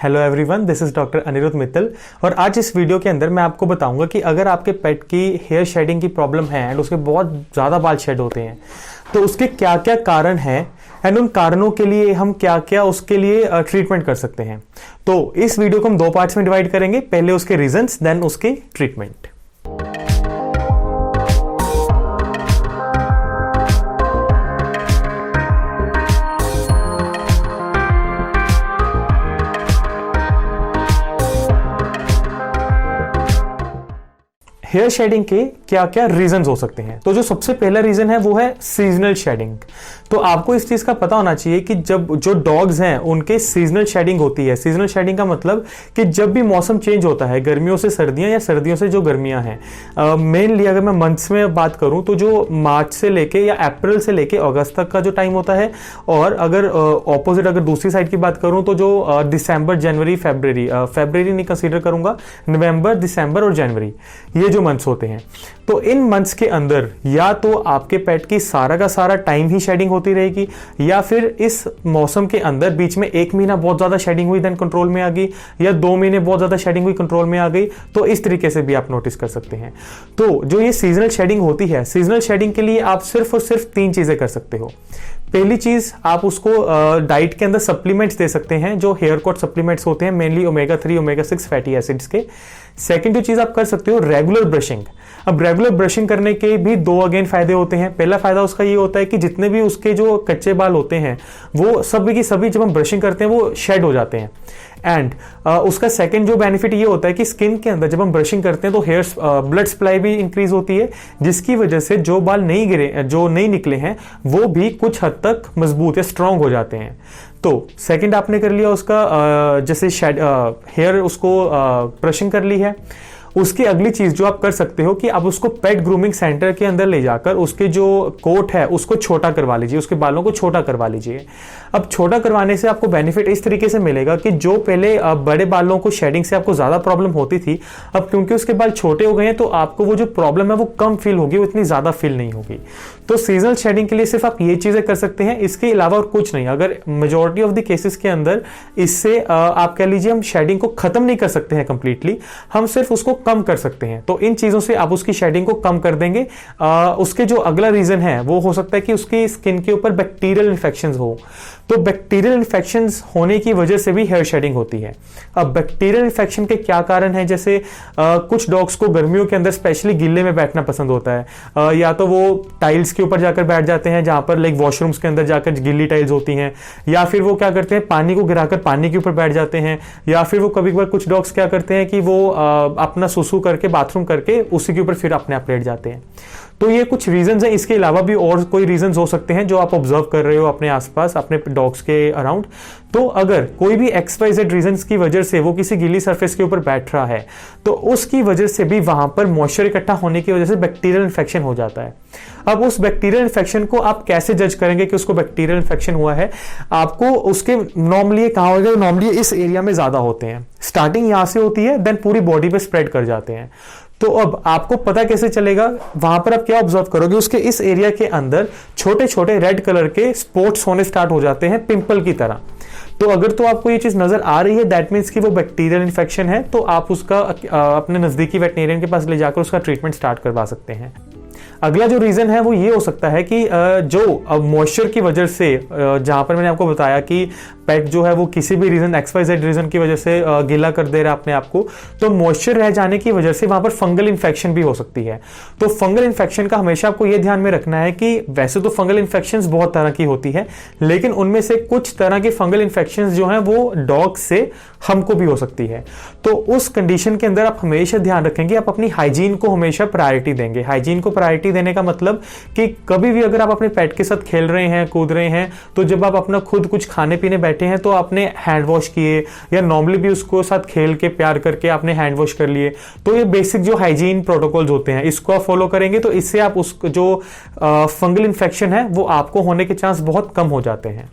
Hello everyone, this is doctor Aniruddh Mittal और आज इस वीडियो के अंदर मैं आपको बताऊंगा कि अगर आपके पेट की हेयर शेडिंग की प्रॉब्लम है एंड उसके बहुत ज़्यादा बाल शेड होते हैं तो उसके क्या क्या कारण हैं एंड उन कारणों के लिए हम क्या क्या उसके लिए ट्रीटमेंट कर सकते हैं। तो इस वीडियो को हम 2 पार्ट्स में डिवाइड करेंगे, पहले उसके रीजंस देन उसके ट्रीटमेंट। हेयर शेडिंग के क्या क्या रीजंस हो सकते हैं। तो जो सबसे पहला रीजन है वो है सीजनल शेडिंग। तो आपको इस चीज का पता होना चाहिए कि जब जो डॉग्स हैं उनके सीजनल शेडिंग होती है। सीजनल शेडिंग का मतलब कि जब भी मौसम चेंज होता है, गर्मियों से सर्दियां या सर्दियों से जो गर्मियां हैं, मेनली अगर मैं मंथ्स में बात करूं तो जो मार्च से लेके या अप्रैल से लेके अगस्त तक का जो टाइम होता है, और अगर ऑपोजिट अगर दूसरी साइड की बात करूं तो जो दिसंबर, जनवरी, फेब्रवरी नहीं कंसीडर करूंगा, नवंबर, दिसंबर और जनवरी, ये जो मंथ्स होते हैं। तो इन मंथ्स के अंदर या तो आपके पेट की सारा का सारा टाइम ही शेडिंग होती रहेगी, या फिर इस मौसम के अंदर बीच में 1 महीना बहुत ज्यादा शेडिंग हुई देन कंट्रोल में आ गई, या 2 महीने बहुत ज्यादा शेडिंग हुई कंट्रोल में आ गई। तो इस तरीके से भी आप नोटिस कर सकते हैं। तो जो ये सीजनल शेडिंग होती है, सीजनल शेडिंग के लिए आप सिर्फ और सिर्फ 3 चीजें कर सकते हो। पहली चीज, आप उसको डाइट के अंदर सप्लीमेंट्स दे सकते हैं, जो हेयर कोट सप्लीमेंट्स होते हैं, mainly omega 3 omega 6 fatty acids के। सेकंड जो चीज आप कर सकते हो, रेगुलर ब्रशिंग। अब रेगुलर ब्रशिंग करने के भी 2 अगेन फायदे होते हैं। पहला फायदा उसका ये होता है कि जितने भी उसके जो कच्चे बाल होते हैं वो सभी की सभी जब हम ब्रशिंग करते हैं वो शेड हो जाते हैं। एंड उसका सेकंड जो बेनिफिट ये होता है कि स्किन के अंदर जब हम ब्रशिंग करते हैं तो हेयर ब्लड सप्लाई भी इंक्रीज होती है, जिसकी वजह से जो बाल नहीं गिरे, जो नहीं निकले हैं, वो भी कुछ हद तक मजबूत या स्ट्रांग हो जाते हैं। तो सेकंड आपने कर लिया उसका, जैसे हेयर उसको ब्रशिंग कर ली है। उसकी अगली चीज जो आप कर सकते हो कि आप उसको पेट ग्रूमिंग सेंटर के अंदर ले जाकर उसके जो कोट है उसको छोटा करवा लीजिए, उसके बालों को छोटा करवा लीजिए। अब छोटा करवाने से आपको बेनिफिट इस तरीके से मिलेगा कि जो पहले बड़े बालों को शेडिंग से आपको ज्यादा प्रॉब्लम होती थी, अब क्योंकि उसके बाल छोटे हो गए हैं तो आपको वो जो प्रॉब्लम है वो कम फील होगी, वो इतनी ज्यादा फील नहीं होगी। तो सीजनल शेडिंग के लिए सिर्फ आप ये चीजें कर सकते हैं, इसके अलावा और कुछ नहीं। अगर मेजॉरिटी ऑफ द केसेस के अंदर इससे आप कह लीजिए हम शेडिंग को खत्म नहीं कर सकते हैं कंप्लीटली, हम सिर्फ उसको कम कर सकते हैं। तो इन चीजों से आप उसकी शेडिंग को कम कर देंगे। उसके जो अगला रीजन है वो हो सकता है कि उसकी स्किन के ऊपर बैक्टीरियल इन्फेक्शंस हो। तो बैक्टीरियल इन्फेक्शंस होने की वजह से भी हेयर शेडिंग होती है। अब बैक्टीरियल इन्फेक्शन के क्या कारण है, जैसे कुछ डॉग्स को गर्मियों के अंदर स्पेशली गिल्ले में बैठना पसंद होता है, या तो वो टाइल्स के ऊपर जाकर बैठ जाते हैं जहां पर लाइक वॉशरूम्स के अंदर जाकर गिल्ली टाइल्स होती हैं, या फिर वो क्या करते हैं पानी को गिराकर पानी के ऊपर बैठ जाते हैं, या फिर वो कभी कभार कुछ डॉग्स क्या करते हैं कि वो अपना सुसु करके बाथरूम करके उसी के ऊपर फिर अपने आप लेट जाते हैं। तो ये कुछ रीजंस हैं। इसके अलावा भी और कोई रीजंस हो सकते हैं जो आप ऑब्जर्व कर रहे हो अपने आसपास, अपने डॉग्स के अराउंड। तो अगर कोई भी XYZ रीजंस की वजह से वो किसी गीली सरफेस के ऊपर बैठ रहा है तो उसकी वजह से भी वहां पर मॉइस्चर इकट्ठा होने की वजह से बैक्टीरियल इन्फेक्शन हो जाता है। अब उस बैक्टीरियल इन्फेक्शन को आप कैसे जज करेंगे कि उसको बैक्टीरियल इन्फेक्शन हुआ है? आपको उसके नॉर्मली कहा होगा, नॉर्मली इस एरिया में ज्यादा होते हैं, स्टार्टिंग यहां से होती है देन पूरी बॉडी पे स्प्रेड कर जाते हैं। तो अब आपको पता कैसे चलेगा? वहां पर आप क्या ऑब्जर्व करोगे, उसके इस एरिया के अंदर छोटे छोटे रेड कलर के स्पॉट्स होने स्टार्ट हो जाते हैं पिंपल की तरह। तो अगर तो आपको ये चीज नजर आ रही है दैट मीन्स कि वो बैक्टीरियल इन्फेक्शन है, तो आप उसका अपने नजदीकी वेटनेरियन के पास ले जाकर उसका ट्रीटमेंट स्टार्ट करवा सकते हैं। अगला जो रीजन है वो ये हो सकता है कि जो मॉइस्चर की वजह से, जहां पर मैंने आपको बताया कि पेट जो है वो किसी भी रीजन XYZ रीजन की वजह से गीला कर दे रहा है अपने आप को, तो मॉइस्चर रह जाने की वजह से वहां पर फंगल इन्फेक्शन भी हो सकती है। तो फंगल इन्फेक्शन का हमेशा आपको ये ध्यान में रखना है कि वैसे तो फंगल इन्फेक्शंस बहुत तरह की होती है, लेकिन उनमें से कुछ तरह के फंगल इन्फेक्शंस जो हैं वो डॉग से हमको भी हो सकती है। तो उस कंडीशन के अंदर आप हमेशा ध्यान रखेंगे, आप अपनी हाइजीन को हमेशा प्रायोरिटी देंगे। हाइजीन को प्रायोरिटी देने का मतलब कि कभी भी अगर आप अपने पेट के साथ खेल रहे हैं, कूद रहे हैं, तो जब आप अपना खुद कुछ खाने पीने बैठे हैं तो आपने हैंड वॉश किए, या नॉर्मली भी उसको साथ खेल के प्यार करके आपने हैंड वॉश कर लिए। तो ये बेसिक जो हाइजीन प्रोटोकॉल्स होते हैं इसको आप फॉलो करेंगे तो इससे आप उस जो फंगल इन्फेक्शन है वो आपको होने के चांस बहुत कम हो जाते हैं।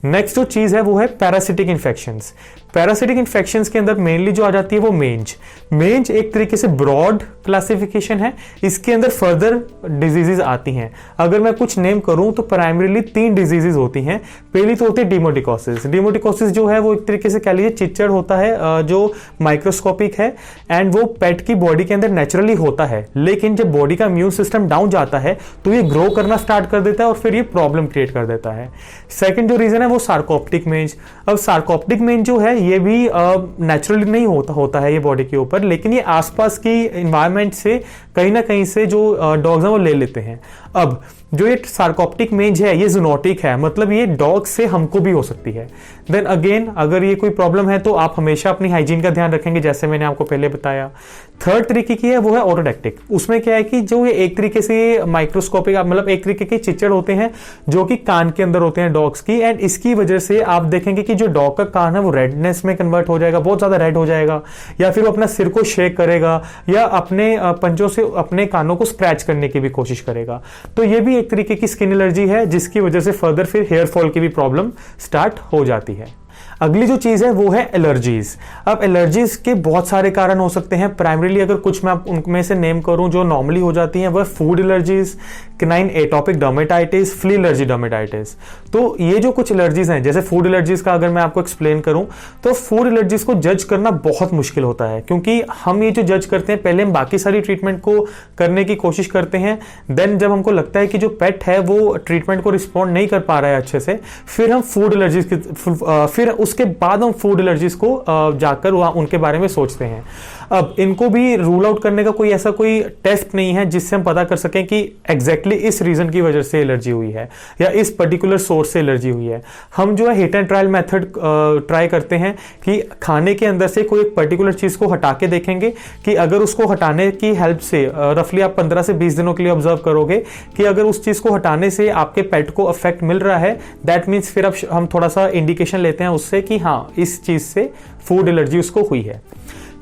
नेक्स्ट जो चीज है वो है पैरासिटिक इन्फेक्शंस। पैरासिटिक इन्फेक्शंस के अंदर मेनली जो आ जाती है वो मेंज एक तरीके से ब्रॉड क्लासिफिकेशन है। इसके अंदर फर्दर डिजीजेस आती हैं। अगर मैं कुछ नेम करूं तो प्राइमरीली 3 डिजीजेस होती हैं। पहली तो होती है डिमोटिकोसिस जो है वो एक तरीके से कह लीजिए चिच्चड़ होता है जो माइक्रोस्कोपिक है एंड वो पेट की बॉडी के अंदर नेचुरली होता है, लेकिन जब बॉडी का इम्यून सिस्टम डाउन जाता है तो ये ग्रो करना स्टार्ट कर देता है और फिर ये प्रॉब्लम क्रिएट कर देता है। सेकंड जो रीजन है वो सार्कोप्टिक मेंज। अब सार्कोप्टिक मेंज जो है ये भी नेचुरली नहीं होता है ये बॉडी के ऊपर, लेकिन ये आसपास की एनवायरनमेंट से कहीं ना कहीं से जो डॉग्स हैं वो ले लेते हैं। अब जो ये सार्कोप्टिक मेंज है ये जूनोटिक है, मतलब ये डॉग से हमको भी हो सकती है। देन अगेन अगर ये कोई प्रॉब्लम है तो आप हमेशा अपनी हाइजीन का ध्यान रखेंगे, जैसे मैंने आपको पहले बताया। थर्ड तरीके की है वो है ऑटोडेक्टिक। उसमें क्या है कि जो ये एक तरीके से माइक्रोस्कोपिक मतलब एक तरीके के चिच्चड़ होते हैं जो कि कान के अंदर होते हैं डॉग्स की, एंड इसकी वजह से आप देखेंगे कि जो डॉग का कान है वो रेडनेस में कन्वर्ट हो जाएगा, बहुत ज्यादा रेड हो जाएगा, या फिर वो अपना सिर को शेक करेगा या अपने पंजों से अपने कानों को स्क्रैच करने की भी कोशिश करेगा। तो ये भी एक तरीके की स्किन एलर्जी है जिसकी वजह से फर्दर फिर हेयर फॉल की भी प्रॉब्लम स्टार्ट हो जाती है। अगली जो चीज है वो है एलर्जीज। अब एलर्जीज के बहुत सारे कारण हो सकते हैं। प्राइमरीली अगर कुछ मैं उनमें से नेम करूं जो नॉर्मली हो जाती हैं वह food allergies, canine atopic dermatitis, flea allergy dermatitis. तो ये जो कुछ एलर्जीज हैं, जैसे फूड एलर्जीज का अगर मैं आपको एक्सप्लेन करूं तो फूड एलर्जीज को जज करना बहुत मुश्किल होता है, क्योंकि हम ये जो जज करते हैं पहले हम बाकी सारी ट्रीटमेंट को करने की कोशिश करते हैं, देन जब हमको लगता है कि जो पेट है वो ट्रीटमेंट को रिस्पॉन्ड नहीं कर पा रहा है अच्छे से, फिर हम फूड एलर्जीज फिर उसके बाद हम फूड एलर्जीज को जाकर उनके बारे में सोचते हैं। अब इनको भी रूल आउट करने का कोई ऐसा कोई टेस्ट नहीं है जिससे हम पता कर सकें कि एग्जैक्टली इस रीजन की वजह से एलर्जी हुई है या इस पर्टिकुलर सोर्स से एलर्जी हुई है। हम जो है hit and trial method try करते हैं कि खाने के अंदर से कोई एक पर्टिकुलर चीज को हटा के देखेंगे कि अगर उसको हटाने की हेल्प से रफली आप 15 से 20 दिनों के लिए ऑब्जर्व करोगे कि अगर उस चीज को हटाने से आपके पेट को अफेक्ट मिल रहा है, दैट मीन्स फिर अब हम थोड़ा सा इंडिकेशन लेते हैं उससे कि हाँ इस चीज से फूड एलर्जी उसको हुई है।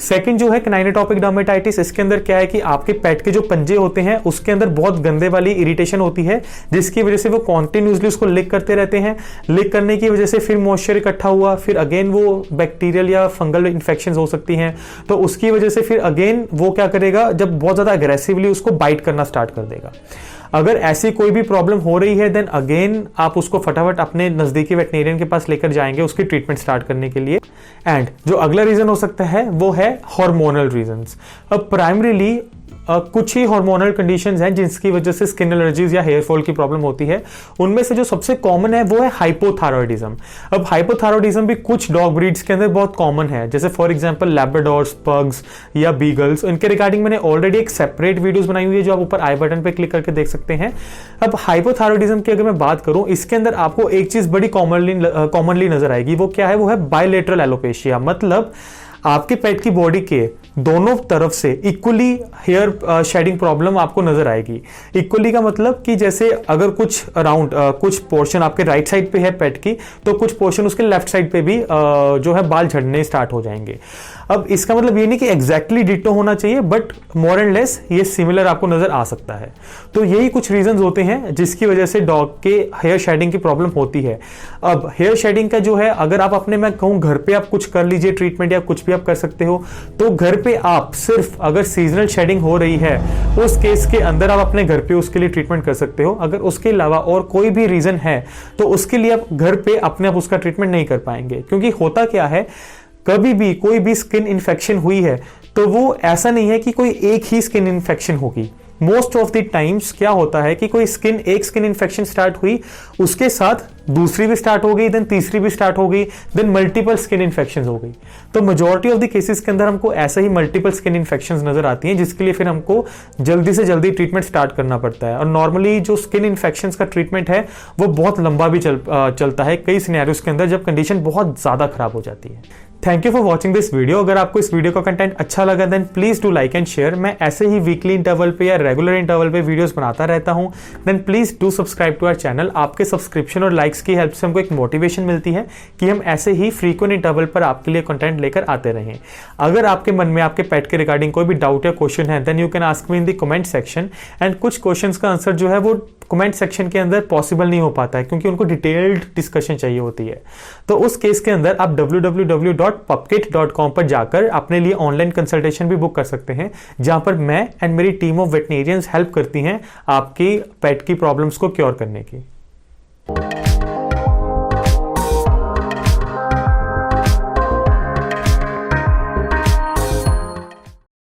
सेकंड जो है कैनाइन एटोपिक डर्मेटाइटिस। इसके अंदर क्या है कि आपके पेट के जो पंजे होते हैं उसके अंदर बहुत गंदे वाली इरिटेशन होती है, जिसकी वजह से वो कॉन्टिन्यूसली उसको लिक करते रहते हैं। लिक करने की वजह से फिर मॉइस्चर इकट्ठा हुआ, फिर अगेन वो बैक्टीरियल या फंगल इन्फेक्शन हो सकती हैं, तो उसकी वजह से फिर अगेन वो क्या करेगा, जब बहुत ज्यादा अग्रेसिवली उसको बाइट करना स्टार्ट कर देगा। अगर ऐसी कोई भी प्रॉब्लम हो रही है देन अगेन आप उसको फटाफट अपने नजदीकी वेटनेरियन के पास लेकर जाएंगे उसकी ट्रीटमेंट स्टार्ट करने के लिए। एंड जो अगला रीजन हो सकता है वो है हार्मोनल रीजंस। अब प्राइमरीली कुछ ही हार्मोनल कंडीशंस हैं जिसकी वजह से स्किन एलर्जीज या हेयर फॉल की प्रॉब्लम होती है। उनमें से जो सबसे कॉमन है वो है हाइपोथायरॉयडिज्म। अब हाइपोथायरॉयडिज्म भी कुछ डॉग ब्रीड्स के अंदर बहुत कॉमन है, जैसे फॉर एग्जांपल लैब्राडोर्स, पग्स या बीगल्स। इनके रिगार्डिंग मैंने ऑलरेडी एक सेपरेट वीडियोस बनाई हुई है जो आप ऊपर आई बटन पे क्लिक करके देख सकते हैं। अब हाइपोथायरॉयडिज्म की अगर मैं बात करूं, इसके अंदर आपको एक चीज बड़ी कॉमनली नजर आएगी, वो क्या है, वो है बायलेटरल एलोपेशिया। मतलब आपके पेट की बॉडी के दोनों तरफ से इक्वली हेयर शेडिंग प्रॉब्लम आपको नजर आएगी। इक्वली का मतलब कि जैसे अगर कुछ अराउंड कुछ पोर्शन आपके राइट साइड पे है पेट की, तो कुछ पोर्शन उसके लेफ्ट साइड पे भी जो है बाल झड़ने स्टार्ट हो जाएंगे। अब इसका मतलब ये नहीं कि एग्जैक्टली डिटो होना चाहिए, बट मोर एंड लेस ये सिमिलर आपको नजर आ सकता है। तो यही कुछ रीजंस होते हैं जिसकी वजह से डॉग के हेयर शेडिंग की प्रॉब्लम होती है। अब हेयर शेडिंग का जो है, अगर आप अपने मैं कहूँ घर पे आप कुछ कर लीजिए ट्रीटमेंट या कुछ भी आप कर सकते हो, तो घर पे आप सिर्फ अगर सीजनल शेडिंग हो रही है उस केस के अंदर आप अपने घर पे उसके लिए ट्रीटमेंट कर सकते हो। अगर उसके अलावा और कोई भी रीजन है तो उसके लिए आप घर पे अपने आप उसका ट्रीटमेंट नहीं कर पाएंगे, क्योंकि होता क्या है, कभी भी कोई भी स्किन इन्फेक्शन हुई है तो वो ऐसा नहीं है कि कोई एक ही स्किन इन्फेक्शन होगी। मोस्ट ऑफ द टाइम्स क्या होता है कि कोई एक स्किन इन्फेक्शन स्टार्ट हुई, उसके साथ दूसरी भी स्टार्ट हो गई, देन तीसरी भी स्टार्ट हो गई, देन मल्टीपल स्किन इन्फेक्शंस हो गई। तो मेजॉरिटी ऑफ द केसेस के अंदर हमको ऐसे ही मल्टीपल स्किन इन्फेक्शंस नजर आती हैं, जिसके लिए फिर हमको जल्दी से जल्दी ट्रीटमेंट स्टार्ट करना पड़ता है। और नॉर्मली जो स्किन इन्फेक्शंस का ट्रीटमेंट है वो बहुत लंबा भी चलता है कई सिनेरियोस के अंदर, जब कंडीशन बहुत ज्यादा खराब हो जाती है। Thank you for watching this video. अगर आपको इस वीडियो का कंटेंट अच्छा लगा then please do like and share. मैं ऐसे ही वीकली इंटरवल पे या रेगुलर इंटरवल पे वीडियोस बनाता रहता हूं, then please do subscribe to our channel. आपके सब्सक्रिप्शन और लाइक्स की हेल्प से हमको एक मोटिवेशन मिलती है कि हम ऐसे ही फ्रीक्वेंट इंटरवल पर आपके लिए कंटेंट लेकर आते रहें। अगर आपके मन में आपके पेट के रिगार्डिंग कोई भी डाउट या क्वेश्चन है then you can ask me in the comment section. And कुछ क्वेश्चंस का आंसर जो है वो कमेंट सेक्शन के अंदर पॉसिबल नहीं हो पाता है, क्योंकि उनको डिटेल्ड डिस्कशन चाहिए होती है। तो उस केस के अंदर आप www www.pupkit.com पर जाकर अपने लिए ऑनलाइन कंसल्टेशन भी बुक कर सकते हैं, जहां पर मैं एंड मेरी टीम ऑफ वेटनेरियंस हेल्प करती हैं आपकी पेट की प्रॉब्लम्स को क्योर करने की।